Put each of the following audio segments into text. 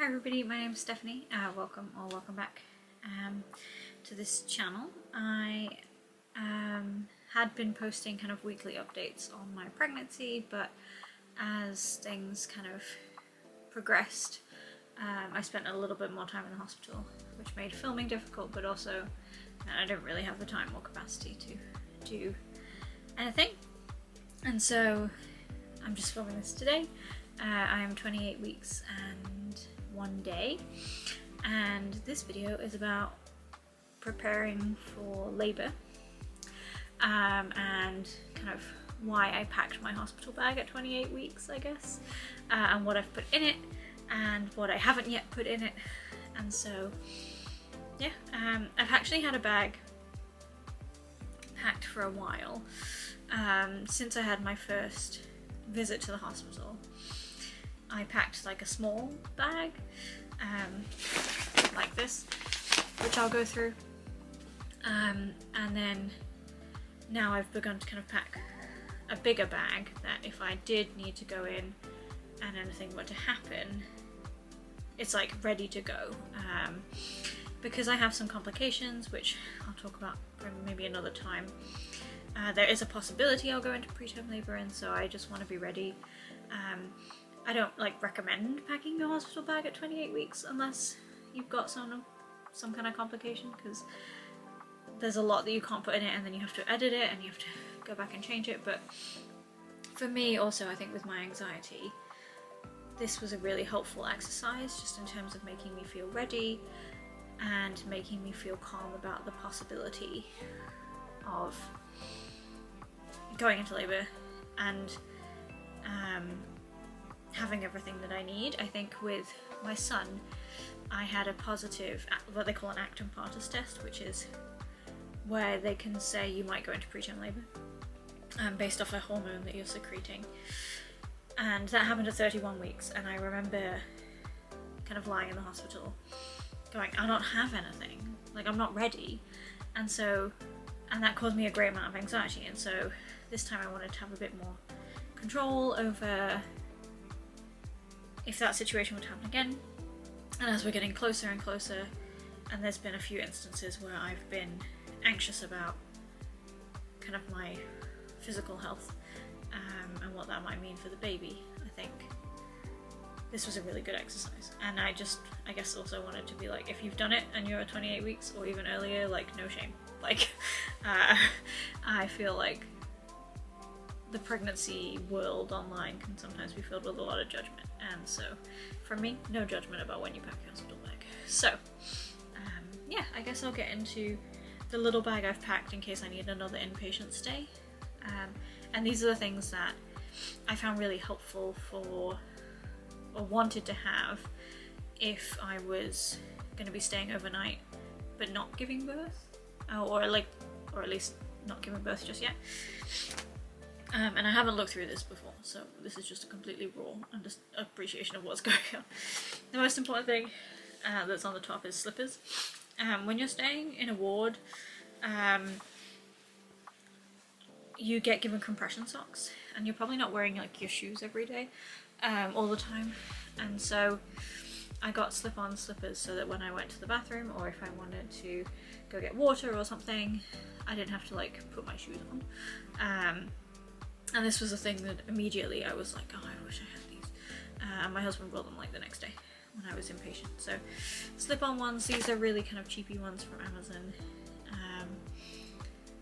Hi everybody, my name is Stephanie. Welcome back to this channel. I had been posting kind of weekly updates on my pregnancy, but as things kind of progressed, I spent a little bit more time in the hospital, which made filming difficult, but also I didn't really have the time or capacity to do anything. And so I'm just filming this today. I am 28 weeks and 1 day, and this video is about preparing for labour and kind of why I packed my hospital bag at 28 weeks, I guess, and what I've put in it and what I haven't yet put in it. And so yeah, I've actually had a bag packed for a while, since I had my first visit to the hospital. I packed like a small bag, like this, which I'll go through, and then now I've begun to kind of pack a bigger bag that if I did need to go in and anything were to happen, it's like ready to go, because I have some complications which I'll talk about for maybe another time. There is a possibility I'll go into preterm labour, and so I just want to be ready. I don't recommend packing your hospital bag at 28 weeks unless you've got some kind of complication, because there's a lot that you can't put in it, and then you have to edit it and you have to go back and change it. But for me also, I think with my anxiety, this was a really helpful exercise just in terms of making me feel ready and making me feel calm about the possibility of going into labour and having everything that I need. I think with my son, I had a positive, what they call an actum partus test, which is where they can say you might go into preterm labour based off a hormone that you're secreting. And that happened at 31 weeks, and I remember kind of lying in the hospital going, I don't have anything, I'm not ready. And that caused me a great amount of anxiety, and so this time I wanted to have a bit more control over if that situation would happen again. And as we're getting closer and closer, and there's been a few instances where I've been anxious about kind of my physical health and what that might mean for the baby, I think this was a really good exercise. And I guess also wanted to be like, if you've done it and you're at 28 weeks or even earlier, no shame. I feel like the pregnancy world online can sometimes be filled with a lot of judgment, and so for me, no judgment about when you pack your hospital bag. So yeah, I guess I'll get into the little bag I've packed in case I need another inpatient stay, and these are the things that I found really helpful for, or wanted to have, if I was going to be staying overnight but not giving birth, or at least not giving birth just yet. And I haven't looked through this before, so this is just a completely raw appreciation of what's going on. The most important thing that's on the top is slippers. When you're staying in a ward, you get given compression socks, and you're probably not wearing your shoes every day, all the time. And so I got slip-on slippers so that when I went to the bathroom, or if I wanted to go get water or something, I didn't have to put my shoes on. And this was a thing that immediately I was like, oh, I wish I had these. And my husband brought them the next day when I was inpatient. So slip-on ones, these are really kind of cheapy ones from Amazon.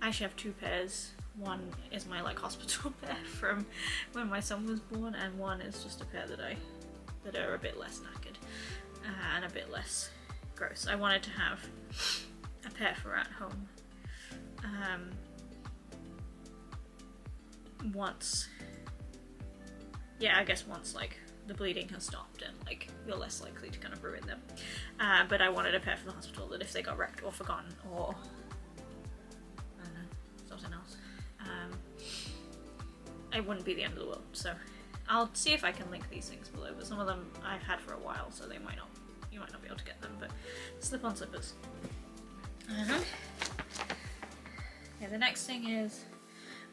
I actually have two pairs. One is my hospital pair from when my son was born, and one is just a pair that are a bit less knackered and a bit less gross. I wanted to have a pair for at home. Once the bleeding has stopped and you're less likely to kind of ruin them. But I wanted a pair for the hospital that if they got wrecked or forgotten or I don't know, something else, it wouldn't be the end of the world. So I'll see if I can link these things below, but some of them I've had for a while, so you might not be able to get them, but slip-on slippers. Yeah, the next thing is,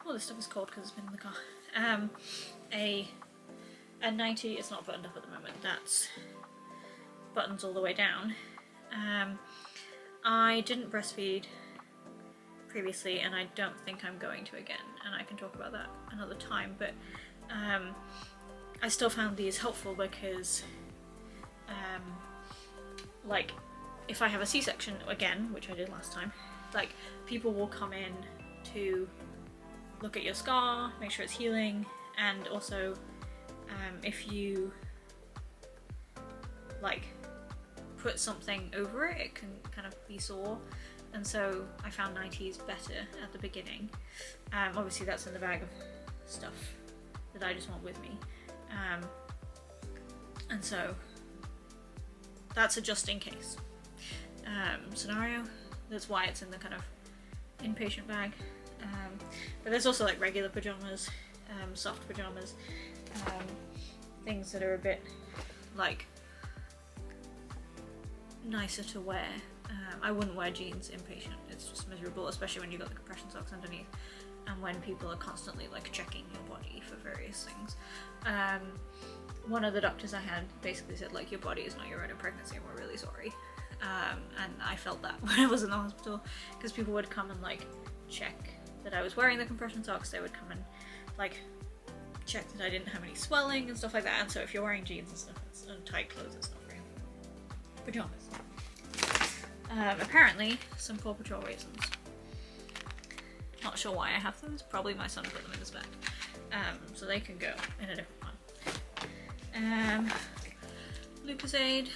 oh, this stuff is cold because it's been in the car. A nightie. It's not buttoned up at the moment. That's buttons all the way down. I didn't breastfeed previously, and I don't think I'm going to again, and I can talk about that another time, but I still found these helpful because like if I have a C-section again, which I did last time, like people will come in to look at your scar, make sure it's healing, and also if you like put something over it, it can kind of be sore, and so I found nighties better at the beginning. Obviously that's in the bag of stuff that I just want with me, and so that's a just in case scenario. That's why it's in the kind of inpatient bag. But there's also like regular pajamas, soft pajamas, things that are a bit like nicer to wear. I wouldn't wear jeans inpatient, it's just miserable, especially when you've got the compression socks underneath and when people are constantly like checking your body for various things. One of the doctors I had basically said like, your body is not your own in pregnancy and we're really sorry. And I felt that when I was in the hospital, because people would come and like check that I was wearing the compression socks, they would come and like check that I didn't have any swelling and stuff like that, and so if you're wearing jeans and stuff and tight clothes, it's not for you. Pajamas. Apparently some Paw Patrol raisins. Not sure why I have them, it's probably my son put them in his bag. So they can go in a different one. Lucozade,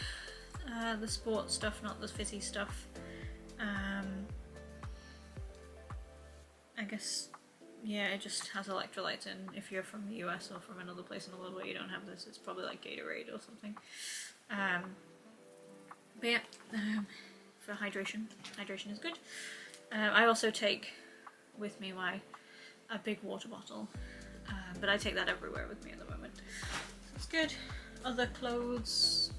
the sports stuff, not the fizzy stuff. I guess, yeah, it just has electrolytes in. If you're from the US or from another place in the world where you don't have this, it's probably like Gatorade or something. But yeah, for hydration is good. I also take with me a big water bottle, but I take that everywhere with me at the moment. So it's good. Other clothes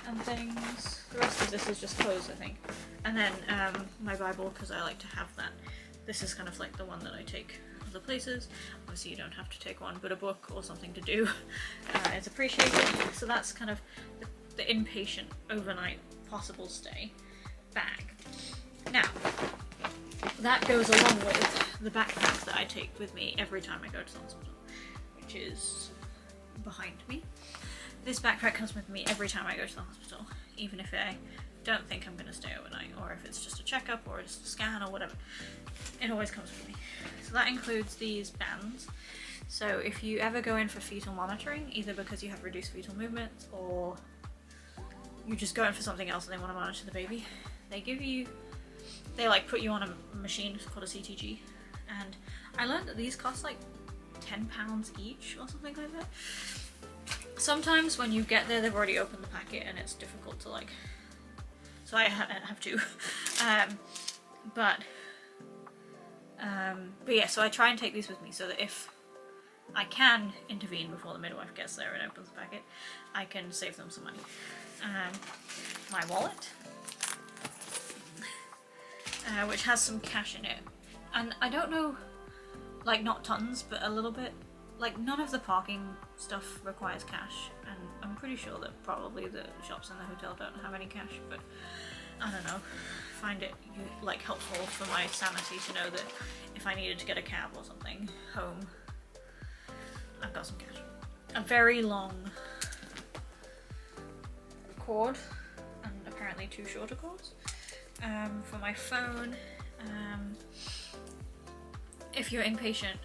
and things. The rest of this is just clothes, I think. And then my Bible, because I like to have that. This is kind of like the one that I take other places. Obviously you don't have to take one, but a book or something to do is appreciated. So that's kind of the inpatient overnight possible stay bag. Now, that goes along with the backpack that I take with me every time I go to the hospital, which is behind me. This backpack comes with me every time I go to the hospital, even if I don't think I'm going to stay overnight, or if it's just a checkup or just a scan or whatever. It always comes with me. So that includes these bands. So if you ever go in for fetal monitoring, either because you have reduced fetal movements or you just go in for something else and they want to monitor the baby, they like put you on a machine called a CTG, and I learned that these cost like £10 each or something like that. Sometimes when you get there they've already opened the packet and it's difficult to like, so I have to. But yeah, so I try and take these with me so that if I can intervene before the midwife gets there and opens the packet, I can save them some money. My wallet, which has some cash in it, and I don't know, like not tons, but a little bit. Like none of the parking stuff requires cash, and I'm pretty sure that probably the shops in the hotel don't have any cash, but I don't know. Find it like helpful for my sanity to know that if I needed to get a cab or something home, I've got some cash. A very long cord, and apparently 2 shorter cords for my phone. If you're inpatient,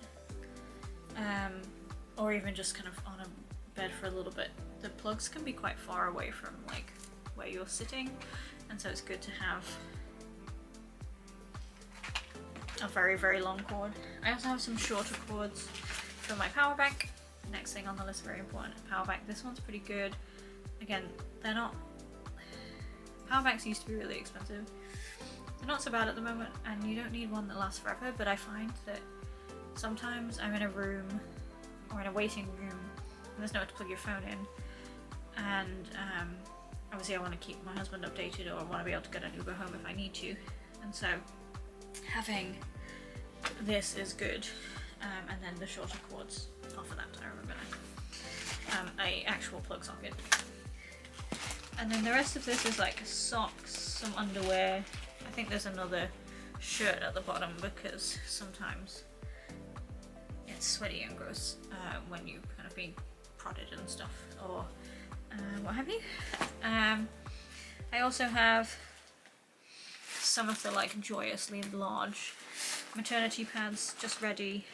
or even just kind of on a bed for a little bit, the plugs can be quite far away from like where you're sitting, and so it's good to have a very, very long cord. I also have some shorter cords for my power bank. Next thing on the list, very important, power bank. This one's pretty good. Again, they're not, power banks used to be really expensive. They're not so bad at the moment, and you don't need one that lasts forever, but I find that sometimes I'm in a room or in a waiting room and there's nowhere to plug your phone in, and obviously I want to keep my husband updated, or I want to be able to get an Uber home if I need to, and so having this is good. And then the shorter cords offer that, I remember now. A actual plug socket. And then the rest of this is like socks, some underwear. I think there's another shirt at the bottom because sometimes it's sweaty and gross when you kind of being prodded and stuff, or what have you. I also have some of the like joyously large maternity pads just ready,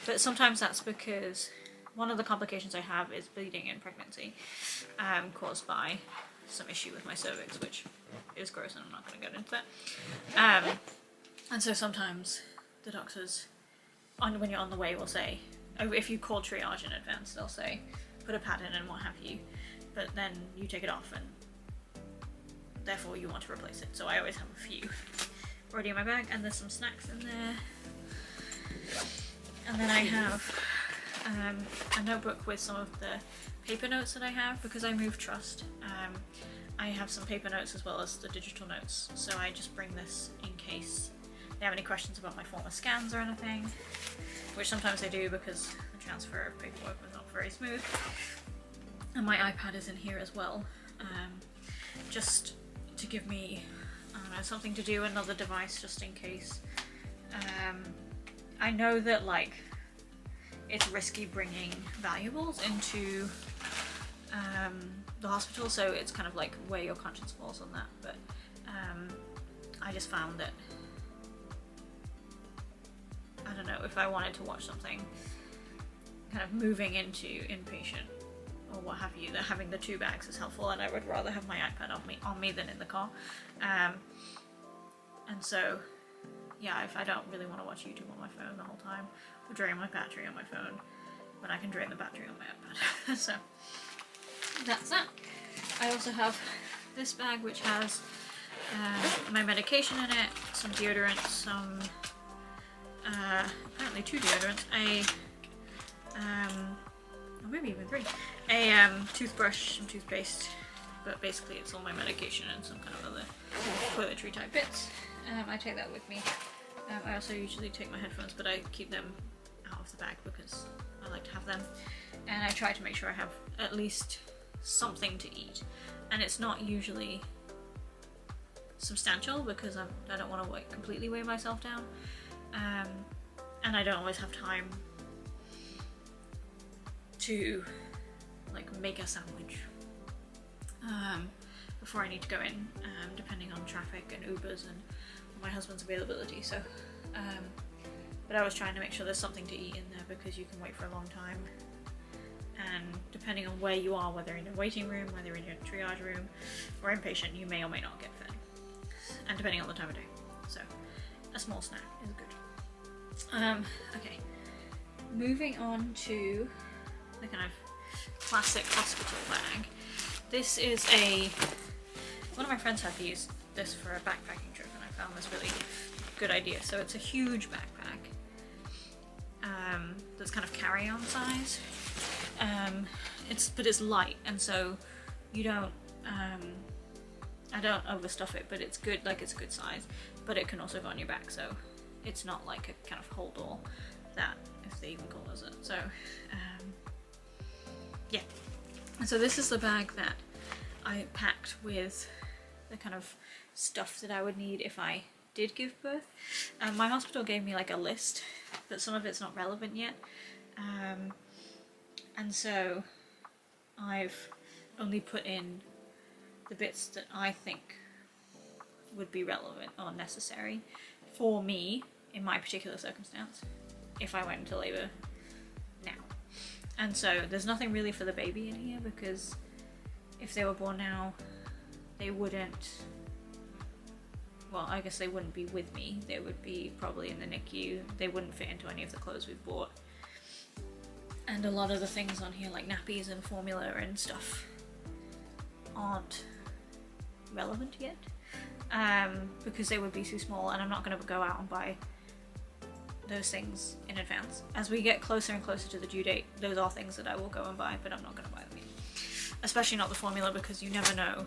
but sometimes that's because one of the complications I have is bleeding in pregnancy, caused by some issue with my cervix, which is gross and I'm not going to get into that. And so sometimes the doctors, when you're on the way, will say, if you call triage in advance, they'll say, put a pad in and what have you, but then you take it off and therefore you want to replace it. So I always have a few already in my bag, and there's some snacks in there. And then I have a notebook with some of the paper notes that I have because I moved trust. I have some paper notes as well as the digital notes, so I just bring this in case they have any questions about my former scans or anything, which sometimes they do because the transfer of paperwork was not very smooth. And my iPad is in here as well, just to give me, I don't know, something to do, another device just in case. I know that like it's risky bringing valuables into the hospital, so it's kind of like where your conscience falls on that, but I just found that, I don't know, if I wanted to watch something kind of moving into inpatient or what have you, that having the two bags is helpful, and I would rather have my iPad on me than in the car. And so yeah, if I don't really want to watch YouTube on my phone the whole time or drain my battery on my phone, when I can drain the battery on my iPad. So that's that. I also have this bag which has my medication in it, some deodorant, some apparently 2 deodorants, or maybe even 3, a toothbrush, some toothpaste, but basically it's all my medication and some kind of other toiletry type bits. I take that with me. I also usually take my headphones, but I keep them out of the bag because I like to have them, and I try to make sure I have at least something to eat, and it's not usually substantial because I don't want to completely weigh myself down, and I don't always have time to like make a sandwich before I need to go in, depending on traffic and Ubers and my husband's availability. So but I was trying to make sure there's something to eat in there because you can wait for a long time, and depending on where you are, whether in a waiting room, whether in your triage room or inpatient, you may or may not get fed, and depending on the time of day. So a small snack is good. Okay, moving on to the kind of classic hospital bag. This is one of my friends had used this for a backpacking trip, and I found this really good idea. So it's a huge backpack that's kind of carry-on size. But it's light, and so you don't I don't overstuff it, but it's good, like it's a good size, but it can also go on your back, so it's not like a kind of hold all that, if they even call it. So yeah, and so this is the bag that I packed with the kind of stuff that I would need if I did give birth. My hospital gave me like a list, but some of it's not relevant yet, and so I've only put in the bits that I think would be relevant or necessary for me in my particular circumstance if I went into labour now. And so there's nothing really for the baby in here because if they were born now, they wouldn't, well, I guess they wouldn't be with me. They would be probably in the NICU. They wouldn't fit into any of the clothes we've bought. And a lot of the things on here, like nappies and formula and stuff, aren't relevant yet, because they would be too small, and I'm not going to go out and buy those things in advance. As we get closer and closer to the due date, those are things that I will go and buy, but I'm not going to buy them yet. Especially not the formula, because you never know,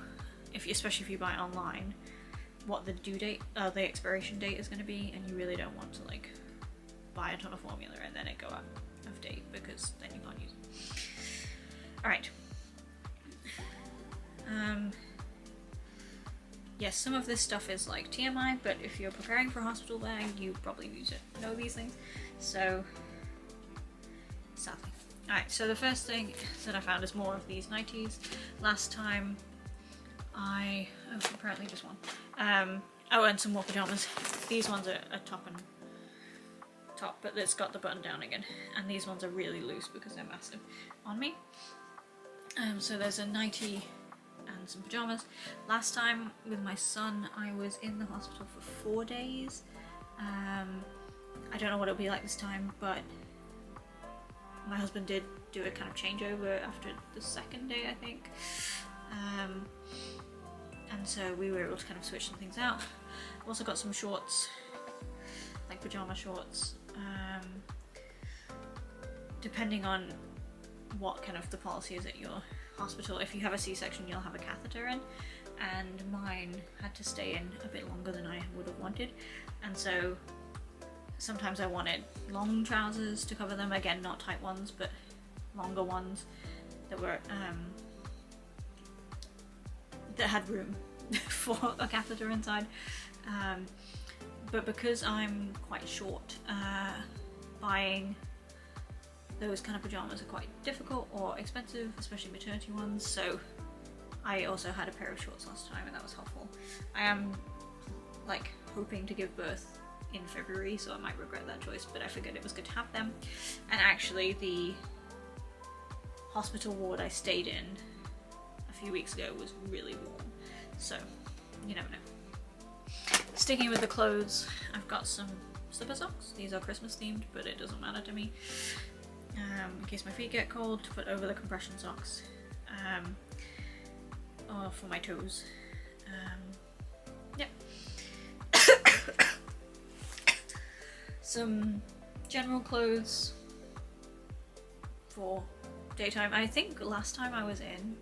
especially if you buy it online, what the due date, the expiration date is going to be, and you really don't want to like buy a ton of formula and then it go out of date, because then you can't use it. Alright. yes, some of this stuff is like TMI, but if you're preparing for a hospital bag, you probably need to know these things. So, sadly. Alright, so the first thing that I found is more of these nighties. Last time apparently just one. And some more pajamas. These ones are top, but it's got the button down again. And these ones are really loose because they're massive on me. So there's a nightie and some pajamas. Last time with my son, I was in the hospital for 4 days. I don't know what it'll be like this time, but my husband did do a kind of changeover after the second day, I think. And so we were able to kind of switch some things out. I've also got some shorts, like pajama shorts. Depending on what kind of the policy is at your hospital, if you have a C-section, you'll have a catheter in, and mine had to stay in a bit longer than I would have wanted, and so sometimes I wanted long trousers to cover them, again not tight ones but longer ones that were that had room for a catheter inside, but because I'm quite short, buying those kind of pajamas are quite difficult or expensive, especially maternity ones, so I also had a pair of shorts last time and that was helpful. I am like hoping to give birth in February, so I might regret that choice, but I figured it was good to have them. And actually the hospital ward I stayed in a few weeks ago was really warm, so you never know. Sticking with the clothes, I've got some slipper socks. These are Christmas themed, but it doesn't matter to me. In case my feet get cold, to put over the compression socks, or for my toes. Yep. Some general clothes for daytime. I think last time I was in,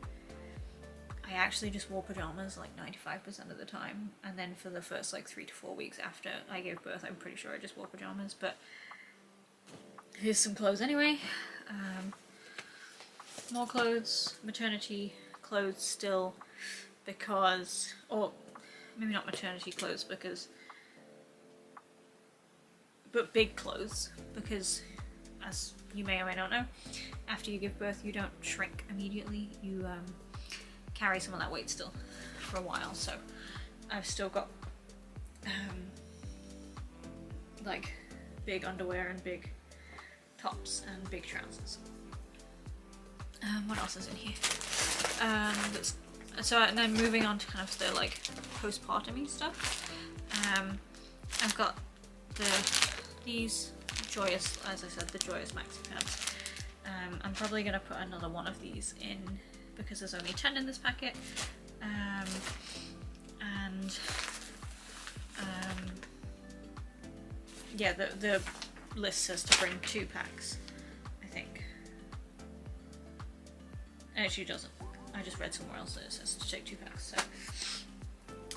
I actually just wore pajamas like 95% of the time, and then for the first like 3 to 4 weeks after I gave birth, I'm pretty sure I just wore pajamas, but here's some clothes anyway. More clothes, maternity clothes still, because, or maybe not maternity clothes because, but big clothes, because as you may or may not know, after you give birth you don't shrink immediately, you carry some of that weight still for a while, so I've still got like big underwear and big tops and big trousers. What else is in here? So and then moving on to kind of the like postpartum-y stuff. I've got these Joyous, as I said, the Joyous maxi pads. I'm probably gonna put another one of these in because there's only 10 in this packet. Yeah, the list says to bring 2 packs, I think. It actually doesn't. I just read somewhere else that it says to take 2 packs. So,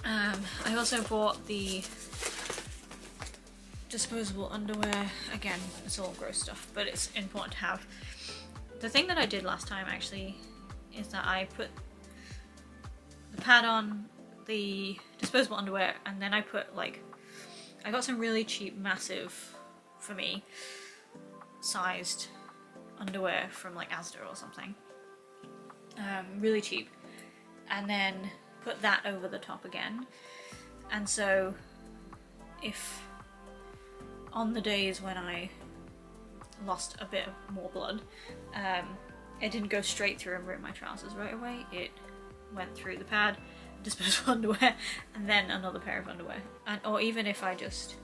I also bought the disposable underwear. Again, it's all gross stuff, but it's important to have. The thing that I did last time actually is that I put the pad on, the disposable underwear, and then I put like, I got some really cheap, massive, for me, sized underwear from like Asda or something. Really cheap. And then put that over the top again. And so if on the days when I lost a bit more blood, it didn't go straight through and ruin my trousers right away. It went through the pad, disposable underwear, and then another pair of underwear. And or even if I just,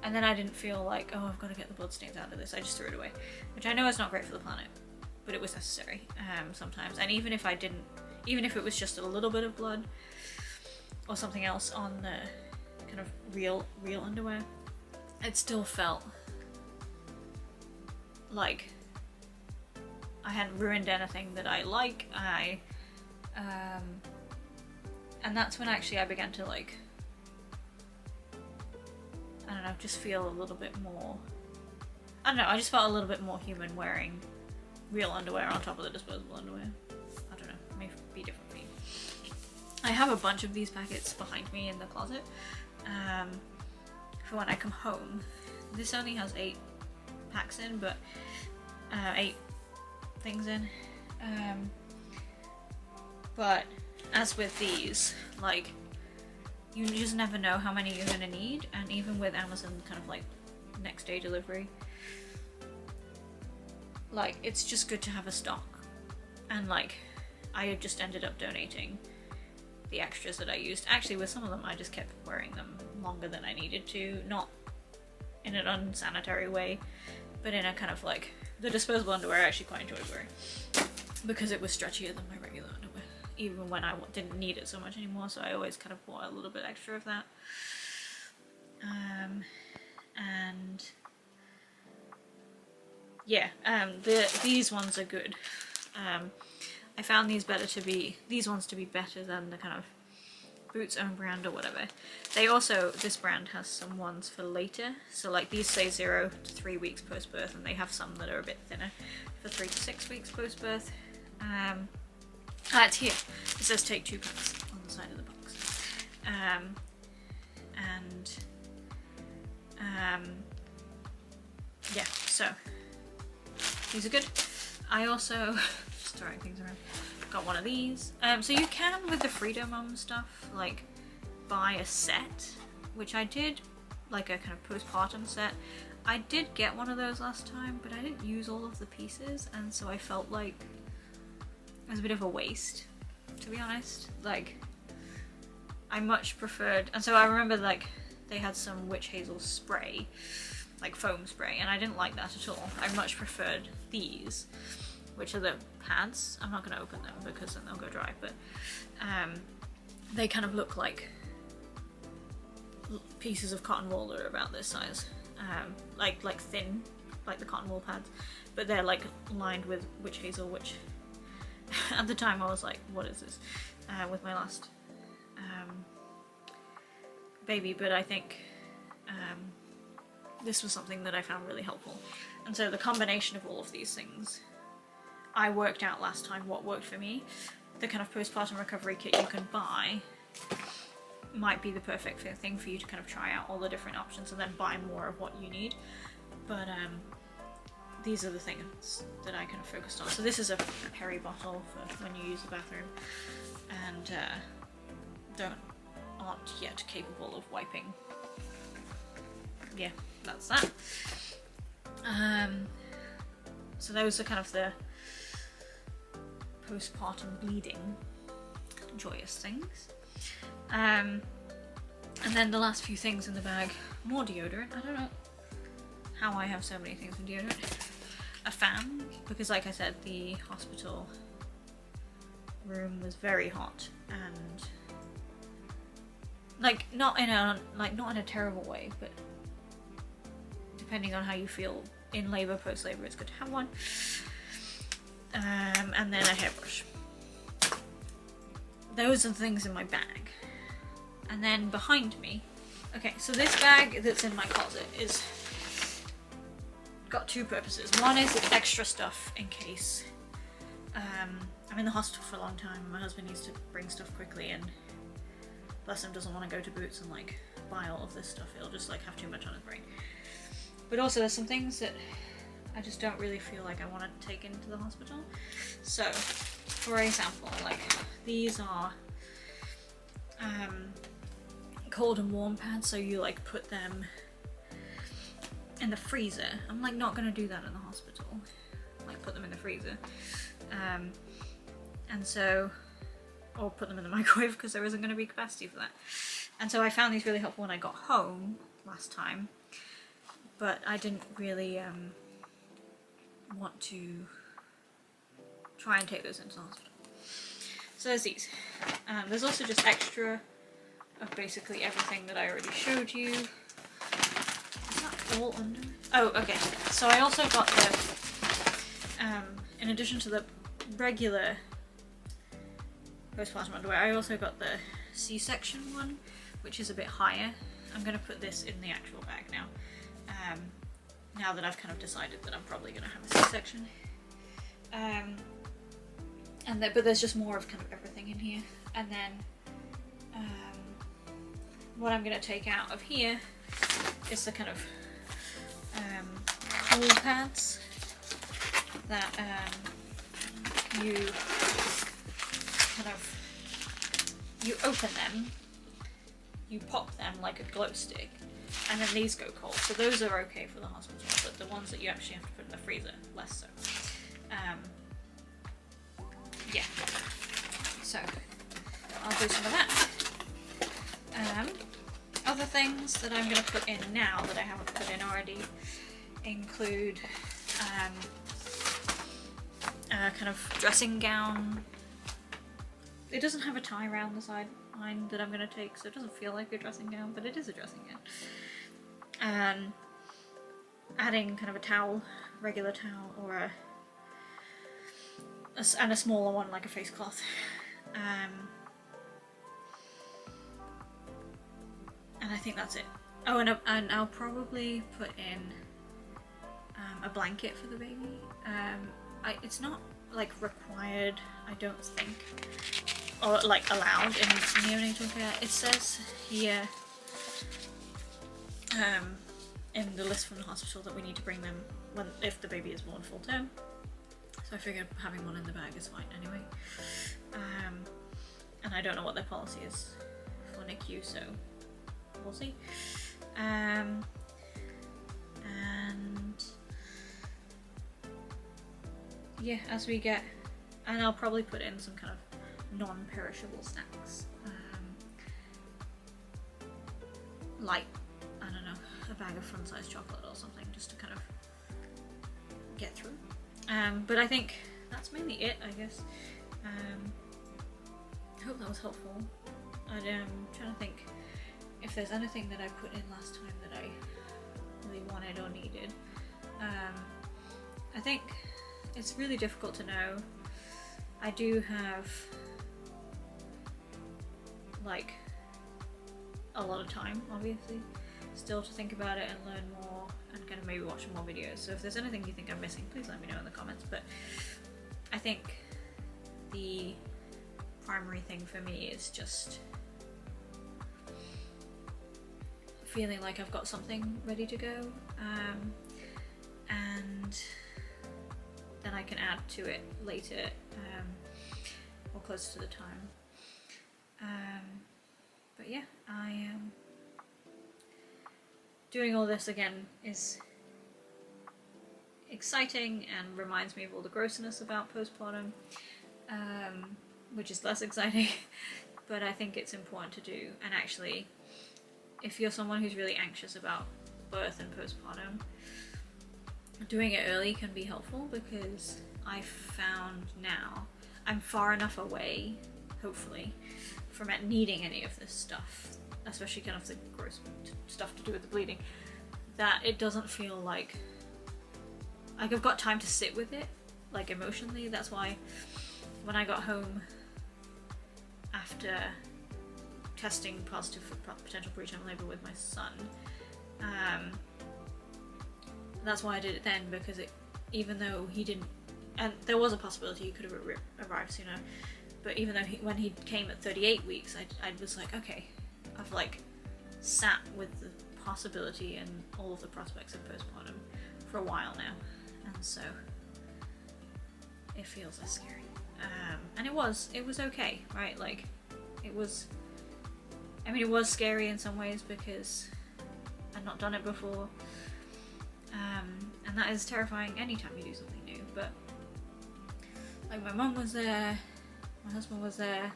and then I didn't feel like, oh, I've got to get the bloodstains out of this, I just threw it away, which I know is not great for the planet, but it was necessary sometimes. And even if I didn't, even if it was just a little bit of blood or something else on the kind of real underwear, it still felt like I hadn't ruined anything that I like. And that's when actually I began to like, I don't know, just feel a little bit more, I don't know, I just felt a little bit more human wearing real underwear on top of the disposable underwear. I don't know, it may be different for you. I have a bunch of these packets behind me in the closet for when I come home. This only has 8 packs in, but 8 things in. But as with these, like, you just never know how many you're gonna need, and even with Amazon kind of like next day delivery, like, it's just good to have a stock. And like, I just ended up donating the extras that I used. Actually, with some of them I just kept wearing them longer than I needed to, not in an unsanitary way, but in a kind of like, the disposable underwear I actually quite enjoyed wearing because it was stretchier than my regular underwear, even when I didn't need it so much anymore, so I always kind of bought a little bit extra of that. And yeah, these ones are good. I found these ones to be better than the kind of Boots own brand or whatever. They also, this brand has some ones for later, so like these say 0 to 3 weeks post birth, and they have some that are a bit thinner for 3 to 6 weeks post birth. It's here. It says take 2 packs on the side of the box. Yeah, so these are good. I also just throwing things around. Got one of these. So you can, with the Freedom stuff, like buy a set, which I did, like a kind of postpartum set. I did get one of those last time, but I didn't use all of the pieces, and so I felt like it was a bit of a waste, to be honest. Like, I much preferred, and so I remember like they had some witch hazel spray, like foam spray, and I didn't like that at all. I much preferred these, which are the pads. I'm not going to open them because then they'll go dry, but they kind of look like pieces of cotton wool that are about this size, like thin, like the cotton wool pads, but they're like lined with witch hazel, which at the time I was like, what is this, with my last baby, but I think this was something that I found really helpful. And so the combination of all of these things, I worked out last time what worked for me. The kind of postpartum recovery kit you can buy might be the perfect thing for you to kind of try out all the different options and then buy more of what you need. But these are the things that I kind of focused on. So this is a Peri bottle for when you use the bathroom and aren't yet capable of wiping. Yeah, that's that. So those are kind of the postpartum bleeding joyous things. And then the last few things in the bag, more deodorant. I don't know how I have so many things in deodorant. A fan, because like I said, the hospital room was very hot, and like not in a terrible way, but depending on how you feel in labour, post-labour, it's good to have one. And then a hairbrush. Those are the things in my bag. And then behind me, okay, so this bag that's in my closet is got 2 purposes. One is extra stuff in case I'm in the hospital for a long time and my husband needs to bring stuff quickly, and bless him, doesn't want to go to Boots and like buy all of this stuff. He'll just like have too much on his brain. But also there's some things that I just don't really feel like I want to take into the hospital. So, for example, like these are cold and warm pads, so you like put them in the freezer. I'm like not gonna do that in the hospital, like put them in the freezer, and so, or put them in the microwave because there isn't going to be capacity for that. And so I found these really helpful when I got home last time, but I didn't really want to try and take those into the hospital. So there's these. Therethe also just extra of basically everything that I already showed you. Is that all under? Oh, okay. So I also got the, in addition to the regular postpartum underwear, I also got the C-section one, which is a bit higher. I'm going to put this in the actual bag now. Now that I've kind of decided that I'm probably going to have a C-section. But there's just more of kind of everything in here. And then what I'm going to take out of here is the kind of cool pads that you kind of, you open them, you pop them like a glow stick, and then these go cold. So those are okay for the hospital, but the ones that you actually have to put in the freezer, less so. Yeah, so I'll do some of that. Other things that I'm going to put in now that I haven't put in already include a kind of dressing gown. It doesn't have a tie around the sideline that I'm going to take, so it doesn't feel like a dressing gown, but it is a dressing gown. Adding kind of a towel, regular towel, or and a smaller one like a face cloth. And I think that's it. Oh, and I'll probably put in a blanket for the baby. It's not like required, I don't think, or like allowed in neonatal care. It says here in the list from the hospital that we need to bring them if the baby is born full term. So I figured having one in the bag is fine anyway. And I don't know what their policy is for NICU, so we'll see. And yeah, as we get, and I'll probably put in some kind of non-perishable snacks, like, I don't know, a bag of fun-sized chocolate or something, just to kind of get through. But I think that's mainly it, I guess. I hope that was helpful. I'm trying to think if there's anything that I put in last time that I really wanted or needed. I think it's really difficult to know. I do have like a lot of time, obviously, still to think about it and learn more and kind of maybe watch more videos. So if there's anything you think I'm missing, please let me know in the comments. But I think the primary thing for me is just feeling like I've got something ready to go, and then I can add to it later, or closer to the time. But yeah, I am doing all this again is exciting and reminds me of all the grossness about postpartum, which is less exciting, but I think it's important to do. And actually, if you're someone who's really anxious about birth and postpartum, doing it early can be helpful, because I found now I'm far enough away, hopefully, from needing any of this stuff, especially kind of the gross stuff to do with the bleeding, that it doesn't feel like I've got time to sit with it, like emotionally. That's why when I got home after testing positive for potential preterm labour with my son, that's why I did it then, because even though he didn't, and there was a possibility he could have arrived sooner, but even though when he came at 38 weeks, I was like, okay, I've like sat with the possibility and all of the prospects of postpartum for a while now, and so it feels less scary. And it was okay, right? Like, it was scary in some ways because I'd not done it before, and that is terrifying anytime you do something new. But like, my mum was there, my husband was there,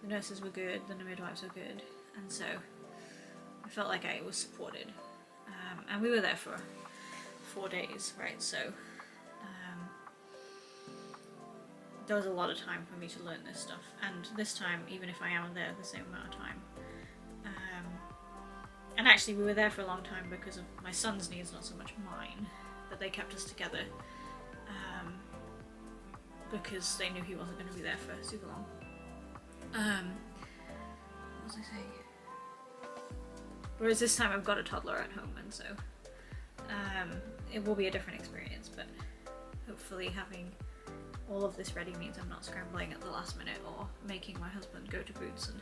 the nurses were good, the midwives were good, and so I felt like I was supported. And we were there for 4 days, right? So there was a lot of time for me to learn this stuff, and this time, even if I am there the same amount of time, and actually we were there for a long time because of my son's needs, not so much mine, but they kept us together, because they knew he wasn't going to be there for super long. What was I saying? Whereas this time I've got a toddler at home, and so it will be a different experience, but hopefully having all of this ready means I'm not scrambling at the last minute or making my husband go to Boots and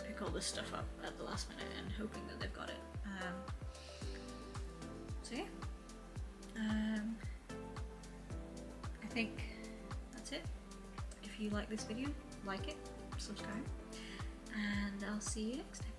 pick all all this stuff up at the last minute and hoping that they've got it. So yeah, I think that's it. If you like this video, like it, subscribe, and I'll see you next time.